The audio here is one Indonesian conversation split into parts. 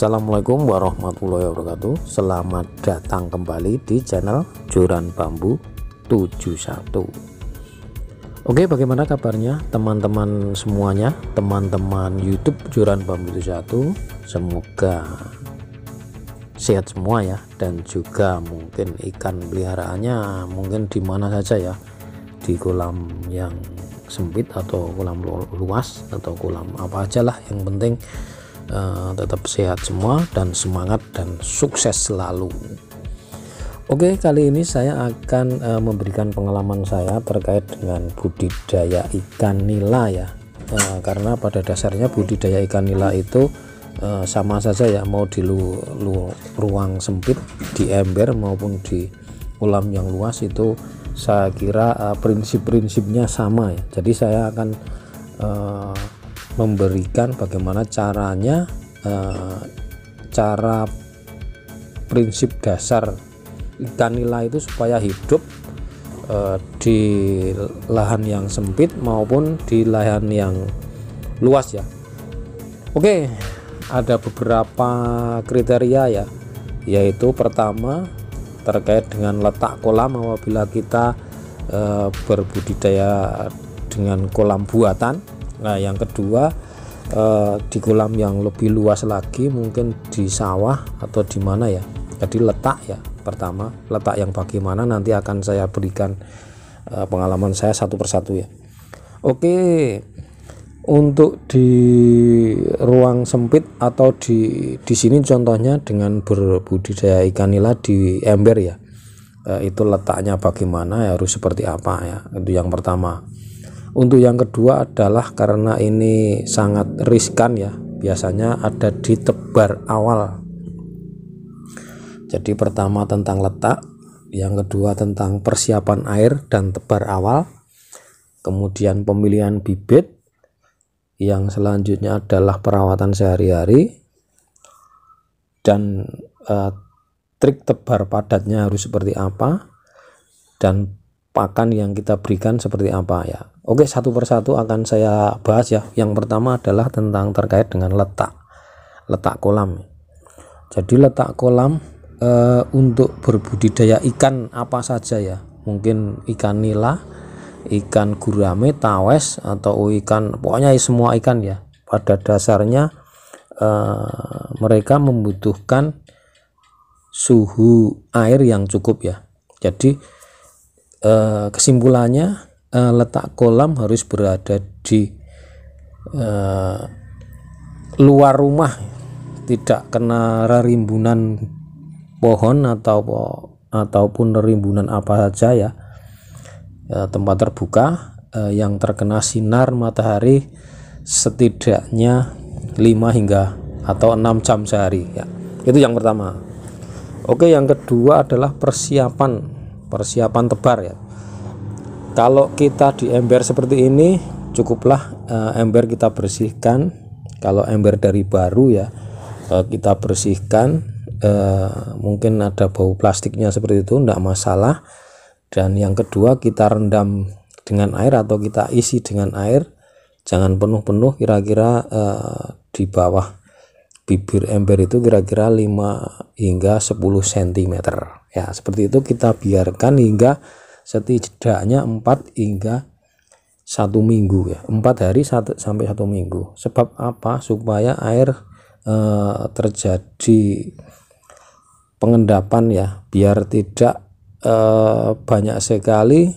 Assalamualaikum warahmatullahi wabarakatuh. Selamat datang kembali di channel Joran Bambu 71. Oke, bagaimana kabarnya teman-teman semuanya, teman-teman YouTube Joran Bambu 71? Semoga sehat semua ya, dan juga mungkin ikan peliharaannya mungkin di mana saja ya, di kolam yang sempit atau kolam luas atau kolam apa aja lah, yang penting tetap sehat semua dan semangat dan sukses selalu. Oke, kali ini saya akan memberikan pengalaman saya terkait dengan budidaya ikan nila ya, karena pada dasarnya budidaya ikan nila itu sama saja ya, mau di ruang sempit, di ember maupun di kolam yang luas, itu saya kira prinsip-prinsipnya sama ya. Jadi saya akan memberikan bagaimana caranya, cara prinsip dasar ikan nila itu supaya hidup di lahan yang sempit maupun di lahan yang luas ya. Oke, ada beberapa kriteria ya, yaitu pertama terkait dengan letak kolam. Apabila kita berbudidaya dengan kolam buatan, nah yang kedua di kolam yang lebih luas lagi, mungkin di sawah atau di mana ya. Jadi letak ya, pertama letak yang bagaimana nanti akan saya berikan pengalaman saya satu persatu ya. Oke, untuk di ruang sempit atau di sini contohnya dengan berbudidaya ikan nila di ember ya, itu letaknya bagaimana ya, harus seperti apa ya, itu yang pertama. Untuk yang kedua adalah karena ini sangat riskan ya, biasanya ada di tebar awal. Jadi pertama tentang letak, yang kedua tentang persiapan air dan tebar awal, kemudian pemilihan bibit, yang selanjutnya adalah perawatan sehari-hari, dan trik tebar padatnya harus seperti apa, dan pakan yang kita berikan seperti apa ya. Oke, satu persatu akan saya bahas ya. Yang pertama adalah tentang terkait dengan letak kolam. Jadi letak kolam untuk berbudidaya ikan apa saja ya, mungkin ikan nila, ikan gurame, tawes, atau ikan, pokoknya semua ikan ya, pada dasarnya mereka membutuhkan suhu air yang cukup ya. Jadi kesimpulannya, letak kolam harus berada di luar rumah, tidak kena rimbunan pohon ataupun rimbunan apa saja ya, tempat terbuka yang terkena sinar matahari setidaknya 5 hingga atau 6 jam sehari ya. Itu yang pertama. Oke, yang kedua adalah persiapan tebar ya. Kalau kita di ember seperti ini, cukuplah ember kita bersihkan. Kalau ember dari baru ya, kita bersihkan, mungkin ada bau plastiknya seperti itu, tidak masalah. Dan yang kedua, kita rendam dengan air atau kita isi dengan air, jangan penuh-penuh, kira-kira di bawah bibir ember itu kira-kira 5 hingga 10 cm ya. Seperti itu kita biarkan hingga setidaknya 4 hingga 1 minggu ya, 4 hari sampai 1 minggu. Sebab apa? Supaya air terjadi pengendapan ya, biar tidak banyak sekali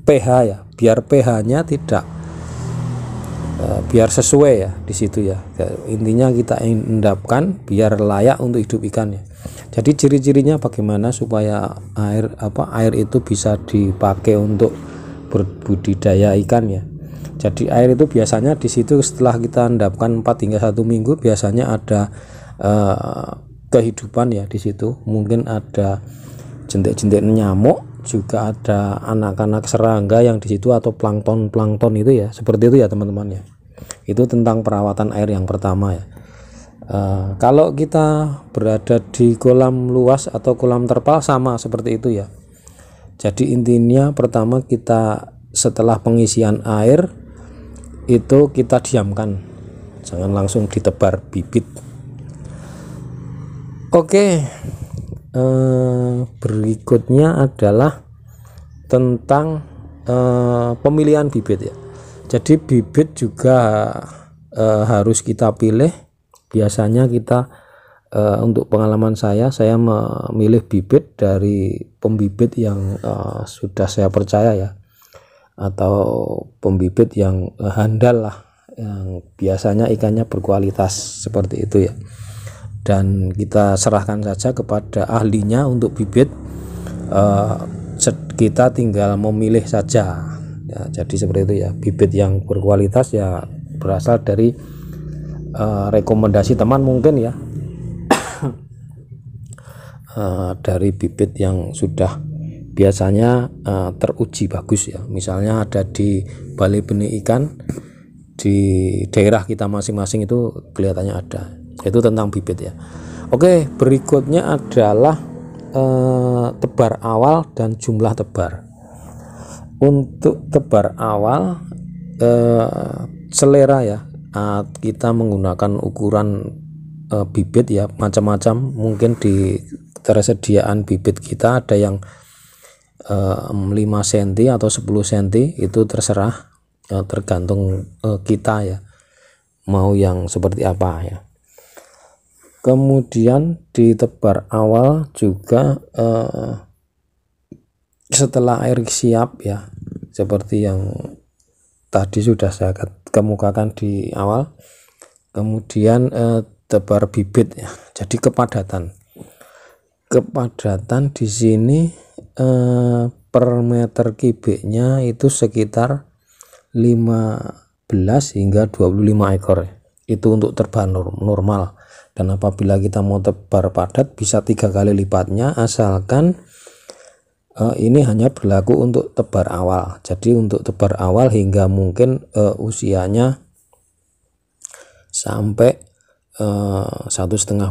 pH ya, biar pH-nya tidak biar sesuai ya di situ ya. Intinya kita endapkan biar layak untuk hidup ikan ya. Jadi ciri-cirinya bagaimana supaya air itu bisa dipakai untuk berbudidaya ikan ya. Jadi air itu biasanya di situ setelah kita endapkan 4 hingga 1 minggu, biasanya ada kehidupan ya di situ. Mungkin ada jentik-jentik nyamuk, juga ada anak-anak serangga yang di situ, atau plankton itu ya. Seperti itu ya teman-teman ya. Itu tentang perawatan air yang pertama ya. Kalau kita berada di kolam luas atau kolam terpal, sama seperti itu ya. Jadi intinya pertama, kita setelah pengisian air itu kita diamkan jangan langsung ditebar bibit. Oke, berikutnya adalah tentang pemilihan bibit ya. Jadi bibit juga harus kita pilih. Biasanya kita untuk pengalaman saya memilih bibit dari pembibit yang sudah saya percaya ya, atau pembibit yang handal lah, yang biasanya ikannya berkualitas seperti itu ya. Dan kita serahkan saja kepada ahlinya untuk bibit, kita tinggal memilih saja ya. Jadi seperti itu ya, bibit yang berkualitas ya berasal dari rekomendasi teman mungkin ya, dari bibit yang sudah biasanya teruji bagus ya. Misalnya ada di Balai Benih Ikan di daerah kita masing-masing itu kelihatannya ada. Itu tentang bibit ya. Oke, berikutnya adalah tebar awal dan jumlah tebar. Untuk tebar awal selera ya, kita menggunakan ukuran bibit ya macam-macam. Mungkin di ketersediaan bibit kita ada yang 5 cm atau 10 cm, itu terserah, tergantung kita ya mau yang seperti apa ya. Kemudian di tebar awal juga setelah air siap ya, seperti yang tadi sudah saya kemukakan di awal. Kemudian tebar bibit ya. Jadi kepadatan di sini per meter kubiknya itu sekitar 15 hingga 25 ekor ya. Itu untuk tebar normal. Dan apabila kita mau tebar padat bisa 3 kali lipatnya, asalkan ini hanya berlaku untuk tebar awal. Jadi untuk tebar awal hingga mungkin usianya sampai 1,5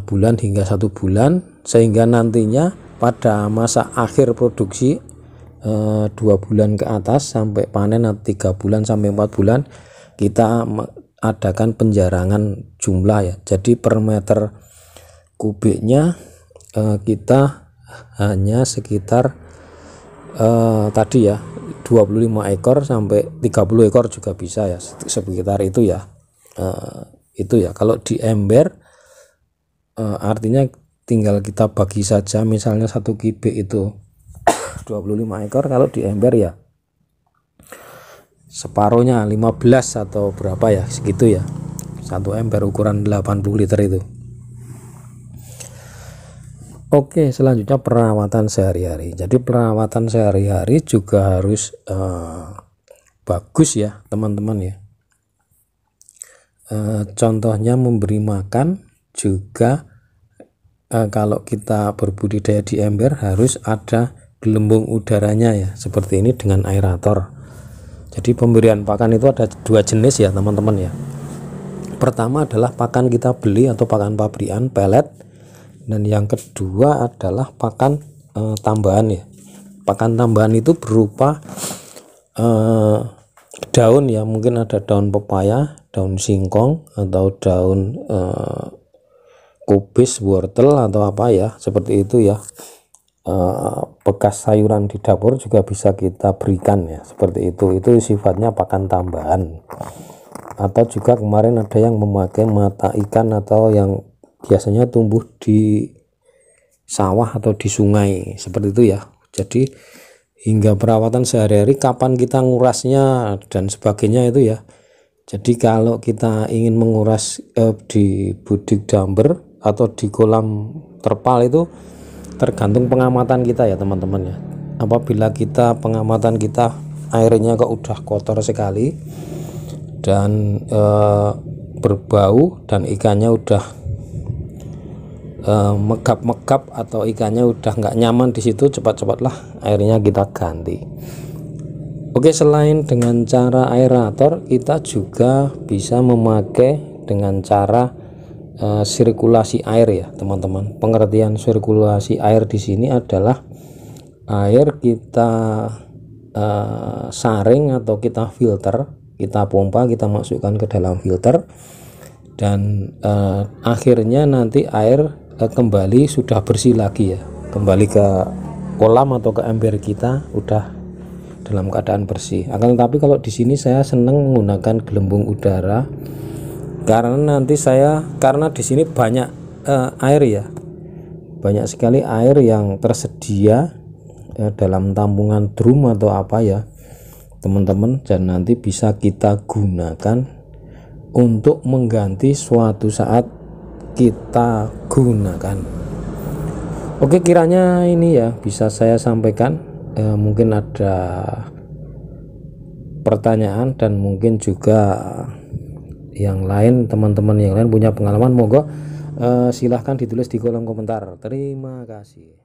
bulan hingga 1 bulan, sehingga nantinya pada masa akhir produksi 2 bulan ke atas sampai panen 3 bulan sampai 4 bulan kita adakan penjarangan jumlah ya. Jadi per meter kubiknya kita hanya sekitar tadi ya 25 ekor sampai 30 ekor juga bisa ya, sekitar itu ya. Itu ya kalau di ember artinya tinggal kita bagi saja, misalnya 1 kubik itu 25 ekor, kalau di ember ya separuhnya 15 atau berapa ya, segitu ya. 1 ember ukuran 80 liter itu. Oke, selanjutnya perawatan sehari-hari. Jadi perawatan sehari-hari juga harus bagus ya teman-teman ya. Contohnya memberi makan juga, kalau kita berbudidaya di ember harus ada gelembung udaranya ya, seperti ini dengan aerator. Jadi pemberian pakan itu ada 2 jenis ya teman-teman ya. Pertama adalah pakan kita beli atau pakan pabrikan pelet, dan yang kedua adalah pakan tambahan ya. Pakan tambahan itu berupa daun ya, mungkin ada daun pepaya, daun singkong, atau daun kubis, wortel atau apa ya, seperti itu ya. Bekas sayuran di dapur juga bisa kita berikan ya, seperti itu sifatnya pakan tambahan. Atau juga kemarin ada yang memakai mata ikan atau yang biasanya tumbuh di sawah atau di sungai, seperti itu ya. Jadi hingga perawatan sehari-hari, kapan kita ngurasnya dan sebagainya itu ya. Jadi kalau kita ingin menguras di budik damber atau di kolam terpal itu tergantung pengamatan kita ya teman-teman ya. Apabila kita pengamatan kita airnya kok udah kotor sekali dan berbau dan ikannya udah megap-megap atau ikannya udah nggak nyaman di situ, cepat-cepatlah airnya kita ganti. Oke, selain dengan cara aerator, kita juga bisa memakai dengan cara sirkulasi air ya teman-teman. Pengertian sirkulasi air di sini adalah air kita saring atau kita filter, kita pompa, kita masukkan ke dalam filter, dan akhirnya nanti air kembali sudah bersih lagi ya, kembali ke kolam atau ke ember kita udah dalam keadaan bersih. Akan tetapi kalau di sini saya senang menggunakan gelembung udara karena karena di sini banyak air ya, banyak sekali air yang tersedia dalam tampungan drum atau apa ya teman-teman, dan nanti bisa kita gunakan untuk mengganti suatu saat kita gunakan. Oke, kiranya ini ya bisa saya sampaikan. Mungkin ada pertanyaan dan mungkin juga yang lain, teman-teman yang lain punya pengalaman, monggo silahkan ditulis di kolom komentar. Terima kasih.